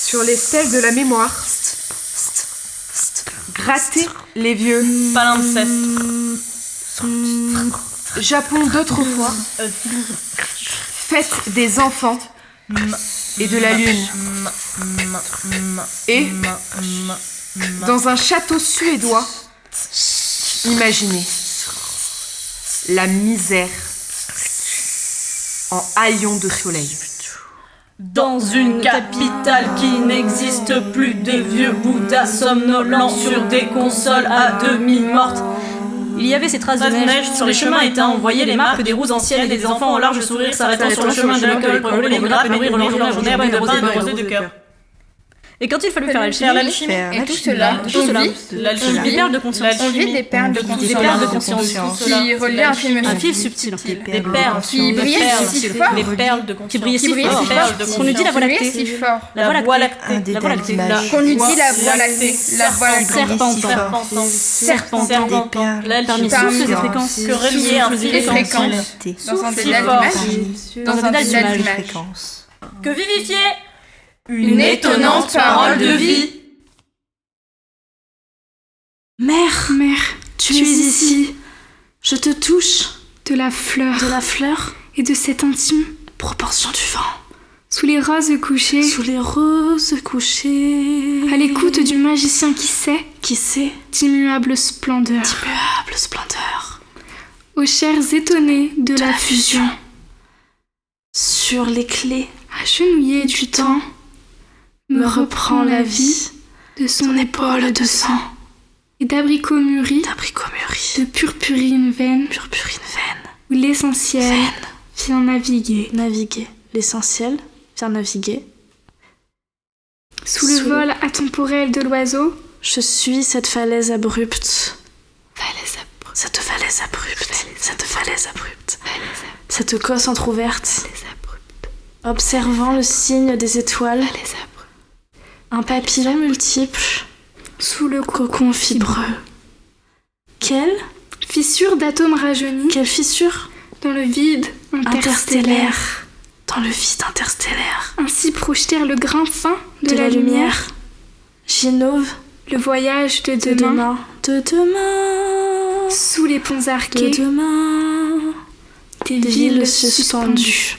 Sur les stèles de la mémoire, gratter les vieux palimpsestes. Japon d'autrefois, fête des enfants et de la lune. Et, dans un château suédois, imaginez la misère en haillons de soleil. Dans une capitale qui n'existe plus, des vieux bouddhas somnolents sur des consoles à demi mortes. Il y avait ces traces de neige Sur les chemins éteints, on voyait les marques des roues anciennes et des enfants au large sourire s'arrêtant sur le chemin de l'école pour rouler les grappes et nourrir leur journée à de pain et de rosée du cœur. Et quand il fallut faire l'alchimie, Et tout cela, L'alchimie, des perles de conscience. on vit des perles de conscience qui reliaient un fil subtil. des perles, qui brillaient si fort, des perles de Qui brillait conscience. si fort. Perles de On nous dit la Voie qui brillaient lactée. si fort, La Voie lactée. lactée. La Voie lactée. qu'on nous dit la Voie lactée, la Voie lactée. Serpentant. Parmi Parmi sources et fréquences. Que relier un Les fréquences, dans un dédale d'image, Que vivifier une étonnante parole de vie. Mère, tu es ici. Je te touche de la fleur et de cette intime proportion du vent. Sous les roses couchées, sous les roses couchées. à l'écoute du magicien qui sait d'immuable splendeur. Aux chairs étonnées de la fusion, Sur les clés agenouillé du temps, me reprend la vie de son épaule de sang. Et d'abricots mûris, de purpurine vaine, où l'essentiel vient naviguer. L'essentiel vient naviguer. Sous le vol intemporel de l'oiseau, Je suis cette falaise abrupte. Cette cosse entr'ouverte. Observant le signe des étoiles. Un papillon multiple. sous le Cocon fibreux. Quelle fissure d'atomes rajeunis Quelle fissure dans le vide interstellaire. Dans le vide interstellaire. Ainsi projetèrent le grain fin De la lumière. J'innove le voyage de de demain, demain. sous les ponts arqués De demain. des Des villes villes suspendues.